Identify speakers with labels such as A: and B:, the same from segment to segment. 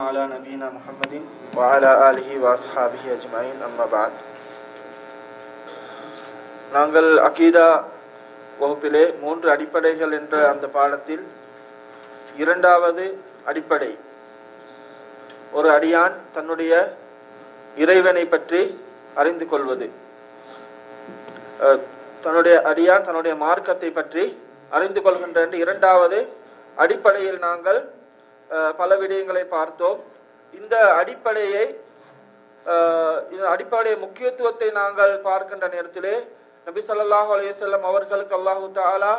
A: على نبينا محمد وعلى آله وأصحابه أجمعين أما بعد. நாங்கள் அகீதா வகுப்பிலே 3 அடிப்படைகள் என்ற அந்த பாடத்தில் இரண்டாவது அடிப்படை, ஒரு அடியான் தன்னுடைய இறைவனை பற்றி அறிந்து கொள்வது, தன்னுடைய மார்க்கத்தை பற்றி அறிந்து கொள்கின்ற இரண்டாவது அடிப்படையில் நாங்கள் பல விடயங்களை பார்த்தோம். இந்த அடிப்படை முக்கியத்துவத்தை நாங்கள் பார்க்கின்ற நேரத்திலே நபி ஸல்லல்லாஹு அலைஹி வஸல்லம் அவர்களுக்கு அல்லாஹு தஆலா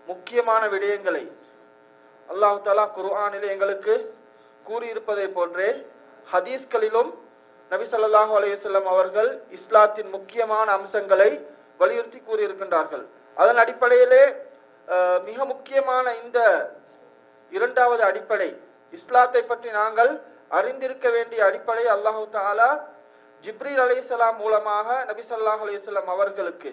A: முக்கியமான விடயங்களை அல்லாஹு தஆலா குர்ஆனிலே எங்களுக்கு கூறியிருப்பதை போன்றே ஹதீஸ்களிலும் நபி ஸல்லல்லாஹு அலைஹி வஸல்லம் அவர்கள் இஸ்லாத்தின் முக்கியமான அம்சங்களை வலியுறுத்தி கூறியிருக்கின்றார்கள். அதன் அடிப்படையிலே மிக முக்கியமான இந்த இரண்டாவது அடிப்படை, இஸ்லாத்தை பற்றி நாங்கள் அறிந்திருக்க வேண்டிய அடிப்படை, அல்லாஹு தஆலா ஜிப்ரீல் அலைஹிஸ்ஸலாம் மூலமாக நபி ஸல்லல்லாஹு அலைஹி வஸல்லம் அவர்களுக்கு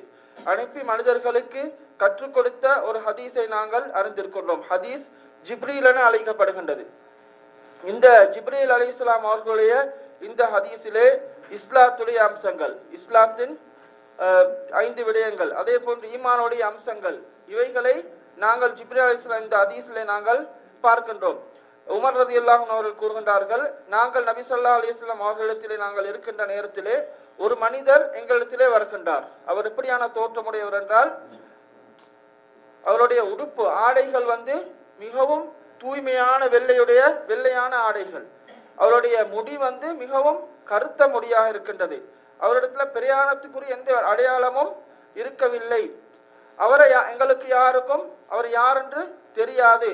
A: அனுப்பி மனிதர்களுக்கு கற்றுக் கொடுத்த ஒரு ஹதீஸை நாங்கள் அறிந்திருக்கிறோம். ஹதீஸ் ஜிப்ரீல் என அழைக்கப்படுகின்றது. இந்த ஜிப்ரீல் அலைஹிஸ்ஸலாம் அவர்களுடைய இந்த ஹதீஸிலே இஸ்லாத்துடைய அம்சங்கள், இஸ்லாத்தின் 5 விடயங்கள், அதே போன்று ஈமானுடைய அம்சங்கள், இவைகளை நாங்கள் ஜிப்ரீல் அலைஹிஸ்ஸலாம் இந்த ஹதீஸிலே நாங்கள் பார்க்கின்றோம். உமர் ரலியல்லாஹு அன்ஹு அவர்கள் கூறுகின்றார்கள், நாங்கள் நபி ஸல்லல்லாஹு அலைஹி வஸல்லம் அவர்களிடத்திலே நாங்கள் இருக்கின்ற நேரத்திலே ஒரு மனிதர் எங்களிடத்திலே வருகின்றார். அவர் எப்படியான தோற்றமுடையவர் என்றால், அவருடைய உடுப்பு ஆடைகள் மிகவும் தூய்மையான வெள்ளையான ஆடைகள், அவருடைய முடி மிகவும் கருத்த முடியாக இருக்கின்றது. அவரிடத்துல பிரயாணத்துக்குரிய எந்த அடையாளமும் இருக்கவில்லை. அவரை எங்களுக்கு யாருக்கும் அவர் யார் என்று தெரியாது.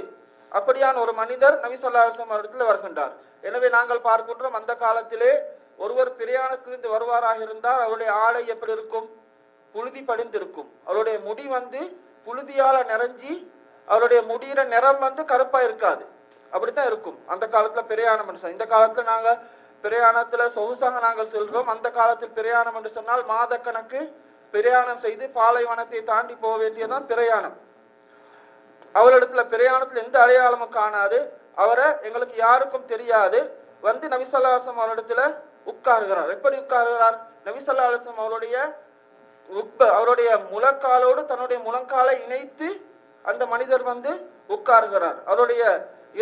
A: அப்படியான ஒரு மனிதர் நபி ஸல்லல்லாஹு அலைஹி வஸல்லம் இடத்துல வருகின்றார். எனவே நாங்கள் பார்க்கின்றோம், அந்த காலத்திலே ஒருவர் பிரயாணத்திலிருந்து வருவாராக இருந்தால் அவருடைய ஆடை எப்படி இருக்கும்? புழுதி படிந்திருக்கும். அவருடைய முடி புழுதியால நிறைஞ்சி அவருடைய முடியிற நிறம் கருப்பா இருக்காது. அப்படித்தான் இருக்கும் அந்த காலத்துல பிரயாணம் என்று சொன்னால். இந்த காலத்துல நாங்க பிரயாணத்துல சொகுசாக நாங்கள் செல்றோம். அந்த காலத்தில் பிரயாணம் என்று சொன்னால் மாதக்கணக்கு பிரயாணம் செய்து பாலைவனத்தை தாண்டி போக வேண்டியதான் பிரயாணம். அவரிடத்துல பிரயாணத்துல எந்த அடையாளமும் காணாது. அவரை எங்களுக்கு யாருக்கும் தெரியாது. நபி ஸல்லல்லாஹு அலைஹி வஸல்லம் அவரிடத்துல உட்காருகிறார். எப்படி உட்காருகிறார்? நபி ஸல்லல்லாஹு அலைஹி வஸல்லம் அவருடைய முழங்காலோடு தன்னுடைய முழங்காலை இணைத்து அந்த மனிதர் உட்காருகிறார். அவருடைய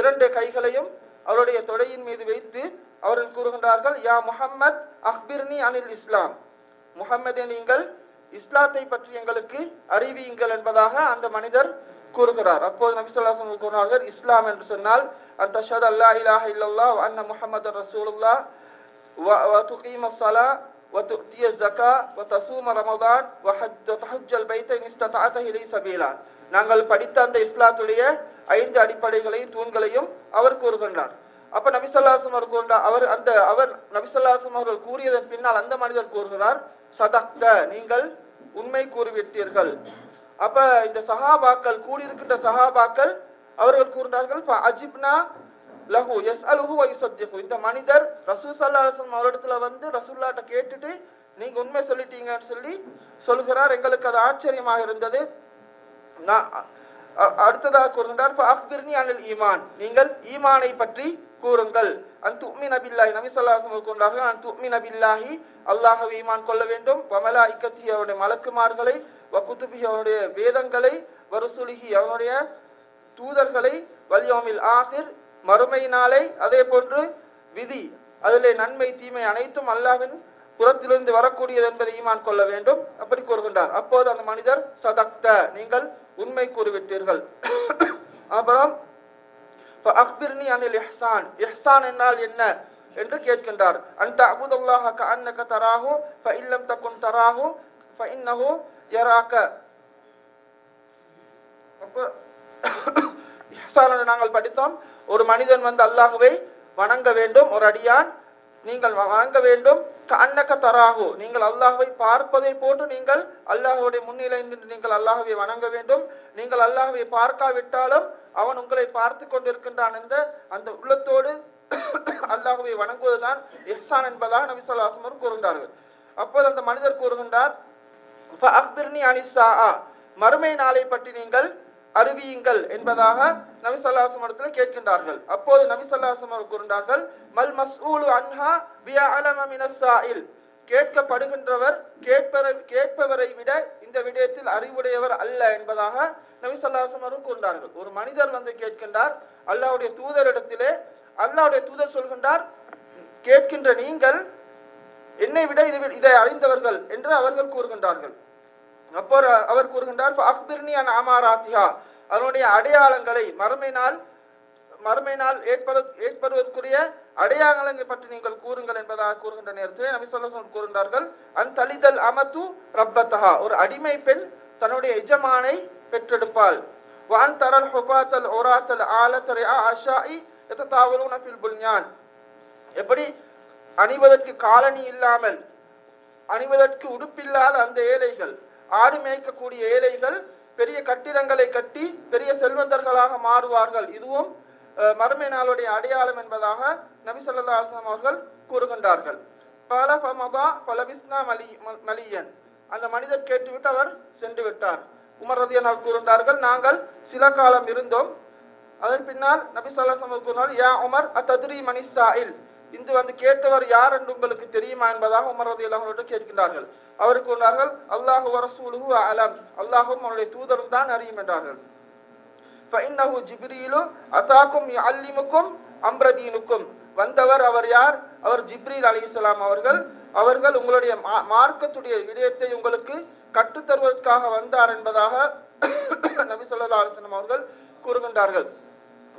A: 2 கைகளையும் அவருடைய தொடையின் மீது வைத்து அவர்கள் கூறுகின்றார்கள், யா முஹம்மத் அக்பிர்னி அனில் இஸ்லாம், முஹம்மதே நீங்கள் இஸ்லாத்தை பற்றி எங்களுக்கு அறிவியுங்கள் என்பதாக அந்த மனிதர் கூறுகிறார். அப்போது நபி ஸல்லல்லாஹு அலைஹி வஸல்லம் கூறுகிறார்கள், இஸ்லாம் என்று சொன்னால் அன் தஷ்ஹது அல்லா இலாஹ இல்லல்லாஹ் வ அன்ன முஹம்மதர் ரசூலுல்லாஹ் வ துகீமஸ் ஸலா வ துஅத்தியஸ் ஸகா வ தஸூம ரமதான் வ தஹஜ்ஜல் பைத இன் இஸ்ததஅத இலைஹி சபீலா. நாங்கள் படித்த அந்த இஸ்லாத்துடைய 5 அடிப்படைகளையும் தூண்களையும் அவர் கூறுகின்றார். அப்ப நபி ஸல்லல்லாஹு அலைஹி வஸல்லம் கூறுகின்றார், அவர் நபி ஸல்லல்லாஹு அலைஹி வஸல்லம் அவர்கள் கூறியதன் பின்னால் அந்த மனிதர் கூறுகிறார், சதக்த, நீங்கள் உண்மை கூறிவிட்டீர்கள். அப்ப இந்த சஹாபாக்கள், கூடியிருக்கின்ற சஹாபாக்கள் அவர்கள் கூறுகிறார்கள், அஜிப்னா லஹு யஸ்அலுஹு வ யுஸத்திகு. இந்த மனிதர் ரசூல் ஸல்லல்லாஹு அலைஹி வஸல்லம் அவரிடத்துல ரசூலுல்லாஹ்ட்ட கேட்டுட்டு நீங்க உண்மை சொல்லிட்டீங்கன்னு சொல்கிறார். எங்களுக்கு அது ஆச்சரியமாக இருந்தது. அடுத்ததாக கூறுகின்றார், அக்பிர்னி அனில் ஈமான், நீங்கள் ஈமானை பற்றி கூறுங்கள். அன் துஅ்மின பில்லாஹி, நபி ஸல்லல்லாஹு அலைஹி வஸல்லம் கூறுகிறார்கள், அன் துஅ்மின பில்லாஹி, அல்லாஹ்வை ஈமான் கொள்ள வேண்டும், வ மலாயிகத்திஹி, அவருடைய மலக்குமார்களை, வ குதுபிஹி, அவருடைய வேதங்களை, வ ருசுலிஹி, அவருடைய தூதர்களை, வல் யௌமில் ஆகிர், மறுமை நாளை, அதே போன்று விதி, அதிலே நன்மை தீமை அனைத்தும் அல்லாஹ்வின் புறத்திலிருந்து வரக்கூடியது என்பதை ஈமான் கொள்ள வேண்டும். அப்படி கூறுகின்றார். அப்போது அந்த மனிதர் சதக்த, நீங்கள் உண்மை கூறிவிட்டீர்கள். அப்புறம் அக்பிர்னி அனில் இஹ்சான், இஹ்சான் என்றால் என்ன என்று கேட்கின்றார். அன்த அபுதுல்லாஹ கஅன்னக தராஹு ஃபஇன் லம் தகுன் தராஹு ஃபஇன்னஹு யராக. இஹ்சான் நாங்கள் படித்தோம், ஒரு மனிதன் அல்லாஹ்வை வணங்க வேண்டும், ஒரு அடியான் நீங்கள் வணங்க வேண்டும். கஅன்னக தராஹு, நீங்கள் அல்லாஹ்வை பார்ப்பதை போன்று நீங்கள் அல்லாஹ்வுடைய முன்னிலையில் நின்று நீங்கள் அல்லாஹ்வை வணங்க வேண்டும். நீங்கள் அல்லாஹ்வை பார்க்காவிட்டாலும் அவன் உங்களை பார்த்து கொண்டிருக்கின்றான் என்ற அந்த உள்ளத்தோடு அல்லாஹ்வை வணங்குவதுதான் இஹ்சான் என்பதாக நபி ஸல்லல்லாஹு அலைஹி வஸல்லம் கூறுகின்றார்கள். அப்போது அந்த மனிதர் கூறுகின்றார், ஃபஅக்பிர்னி அனிஸ்ஸாஅ, மறுமை நாளை பற்றி நீங்கள் அறிவியுங்கள் என்பதாக நபி ஸல்லல்லாஹு அலைஹி வஸல்லம் கேட்கின்றார்கள். அப்போது நபி ஸல்லல்லாஹு அலைஹி வஸல்லம் கூறுகின்றார்கள், மல் மஸ்ஊலு அன்ஹா பிஅலம மினஸ் ஸாயில், கேட்கப்படுகின்றவர் கேட்பவரை விட இந்த விடயத்தில் அறிவுடையவர் அல்ல என்பதாக நபி ஸல்லல்லாஹு அலைஹி வஸல்லம் கூறுகின்றார்கள். ஒரு மனிதர் வந்து கேட்கின்றார் அல்லாஹ்வுடைய தூதரிடத்திலே. அல்லாஹ்வுடைய தூதர் சொல்கின்றார், கேட்கின்ற நீங்கள் என்னை விட இதை அறிந்தவர்கள் என்று அவர்கள் கூறுகின்றார்கள். அப்போ அவர் கூறுகின்றார், அக்பிர்னி அன் அமாராத்திஹா, அதனுடைய அடையாளங்களை மறுமை நாள் ஏற்படுவதற்குரிய அடையாளங்களை பற்றி நீங்கள் கூறுங்கள் என்பதாக கூறுகின்ற நேரத்தில் நபி ஸல்லல்லாஹு அலைஹி வஸல்லம் கூறுகின்றார்கள், அன் தலிதல் அமது ரப்பத்தஹா, ஒரு அடிமை பெண் தன்னுடைய எஜமானை பெற்றெடுப்பாள். வான் தரல் ஹுபாத்தல் உராத்தல் ஆலத் ரிஆ அஷாஇ யததாவலூன ஃபில் புல்யான், எப்படி அணிவதற்கு காலணி இல்லாமல் அணிவதற்கு உடுப்பில்லாத அந்த ஏழைகள், ஆடு மேய்க்கக்கூடிய ஏழைகள் பெரிய கட்டிடங்களை கட்டி பெரிய செல்வந்தர்களாக மாறுவார்கள். இதுவும் மறுமை நாளுடைய அடையாளம் என்பதாக நபி ஸல்லல்லாஹு அலைஹி வஸல்லம் அவர்கள் கூறுகின்றார்கள். பல ஃபமதா பலபிஸ்னா மலியன், அந்த மனிதர் கேட்டுவிட்டு அவர் சென்று விட்டார். உமர் ரலியல்லாஹு அன்ஹு கூறுகின்றார்கள், நாங்கள் சில காலம் இருந்தோம். அதன் பின்னால் நபி ஸல்லல்லாஹு அலைஹி வஸல்லம் கூறினார், யா உமர் அத்தத்ரி மனிஸ் ஸாயில், இந்த வந்து கேட்டவர் யார் என்று உங்களுக்கு தெரியுமா என்பதாக உமர் ரலியல்லாஹு அன்ஹு கேட்கிறார்கள். அவர் கூறினார்கள், அல்லாஹு வ ரசூலுஹு அலம், அல்லாஹ்வும் அவருடைய தூதரும் தான் அறியும் என்றார்கள். ஃபஇன்னஹு ஜிப்ரீலு அதாக்கும் யஅல்லிமுக்கும் அம்ர தீனுக்கும், வந்தவர் அவர் யார்? அவர் ஜிப்ரீல் அலைஹிஸ்ஸலாம் அவர்கள் உங்களுடைய மார்க்கத்துடைய விடயத்தை உங்களுக்கு கற்றுத் தருவதற்காக வந்தார் என்பதாக நபி ஸல்லல்லாஹு அலைஹி வஸல்லம் அவர்கள் கூறுகின்றார்கள்.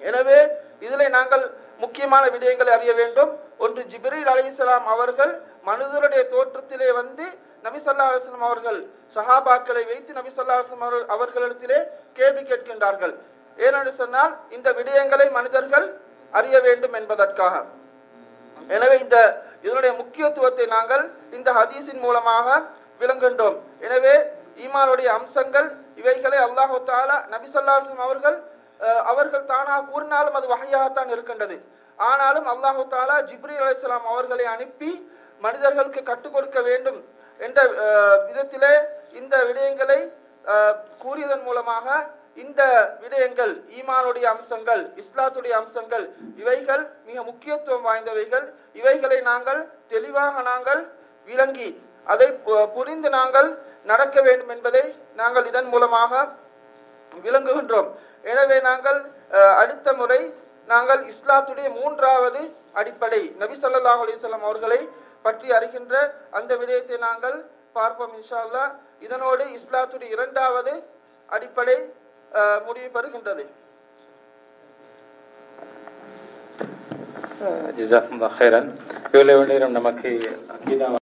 A: எனவே இதிலே நாங்கள் முக்கியமான விடயங்களை அறிய வேண்டும். ஒன்று, ஜிப்ரீல் அலைஹிஸ்ஸலாம் அவர்கள் மனிதருடைய தோற்றத்திலே வந்து நபி ஸல்லல்லாஹு அலைஹி வஸல்லம் அவர்கள் சஹாபாக்களை வைத்து நபி ஸல்லல்லாஹு அலைஹி வஸல்லம் அவர்களிடத்திலே கேள்வி கேட்கின்றார்கள். ஏனென்று சொன்னால் இந்த விடயங்களை மனிதர்கள் அறிய வேண்டும் என்பதற்காக. எனவே இதனுடைய முக்கியத்துவத்தை நாங்கள் இந்த ஹதீஸின் மூலமாக விளங்குகின்றோம். எனவே ஈமானுடைய அம்சங்கள் இவைகளை அல்லாஹ் தஆலா நபி ஸல்லல்லாஹு அலைஹி வஸல்லம் அவர்கள் தானாக கூறினாலும் அது வஹையாகத்தான் இருக்கின்றது. ஆனாலும் அல்லாஹ் தஆலா ஜிப்ரீல் அலைஹிஸ்ஸலாம் அவர்களை அனுப்பி மனிதர்களுக்கு கற்றுக் கொடுக்க வேண்டும் என்ற விதத்திலே இந்த விடயங்களை கூறியதன் மூலமாக இந்த விடயங்கள், ஈமானுடைய அம்சங்கள், இஸ்லாத்துடைய அம்சங்கள், இவைகள் மிக முக்கியத்துவம் வாய்ந்தவைகள். இவைகளை நாங்கள் தெளிவாக நாங்கள் விளங்கி அதை புரிந்து நாங்கள் நடக்க வேண்டும் என்பதை நாங்கள் இதன் மூலமாக விளங்குகின்றோம். எனவே நாங்கள் அடுத்த முறை நாங்கள் இஸ்லாத்துடைய மூன்றாவது அடிப்படை நபி ஸல்லல்லாஹு அலைஹி வஸல்லம் அவர்களை பற்றி அறிகின்ற அந்த விடயத்தை நாங்கள் பார்ப்போம் இன்ஷா அல்லாஹ். இதனோடு இஸ்லாத்துடைய இரண்டாவது அடிப்படை முடிவு பெறுகின்றது.
B: ஜஸாக்குமுல்லாஹ் ஹைரன். இவ்வளவு நேரம் நமக்கு